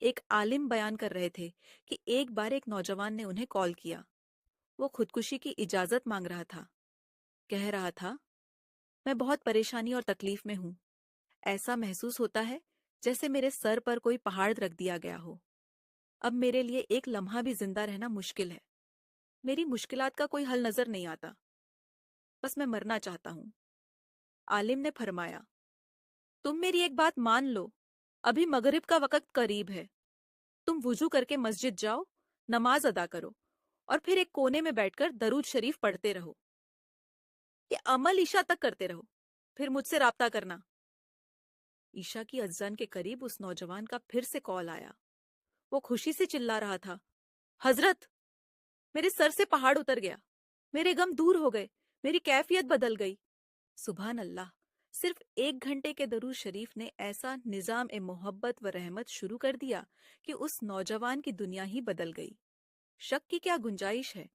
ایک عالم بیان کر رہے تھے کہ ایک بار ایک نوجوان نے انہیں کال کیا۔ وہ خودکشی کی اجازت مانگ رہا تھا۔ کہہ رہا تھا، میں بہت پریشانی اور تکلیف میں ہوں۔ ایسا محسوس ہوتا ہے جیسے میرے سر پر کوئی پہاڑ رکھ دیا گیا ہو۔ اب میرے لیے ایک لمحہ بھی زندہ رہنا مشکل ہے۔ میری مشکلات کا کوئی حل نظر نہیں آتا۔ بس میں مرنا چاہتا ہوں۔ عالم نے فرمایا، تم میری ایک بات مان لو، ابھی مغرب کا وقت قریب ہے۔ تم وضو کر کے مسجد جاؤ، نماز ادا کرو، اور پھر ایک کونے میں بیٹھ کر درود شریف پڑھتے رہو۔ یہ عمل عشاء تک کرتے رہو، پھر مجھ سے رابطہ کرنا۔ عشاء کی اذان کے قریب اس نوجوان کا پھر سے کال آیا۔ وہ خوشی سے چلا رہا تھا، حضرت، میرے سر سے پہاڑ اتر گیا، میرے غم دور ہو گئے، میری کیفیت بدل گئی۔ سبحان اللہ! صرف 1 گھنٹے کے درود شریف نے ایسا نظام محبت و رحمت شروع کر دیا کہ اس نوجوان کی دنیا ہی بدل گئی۔ شک کی کیا گنجائش ہے؟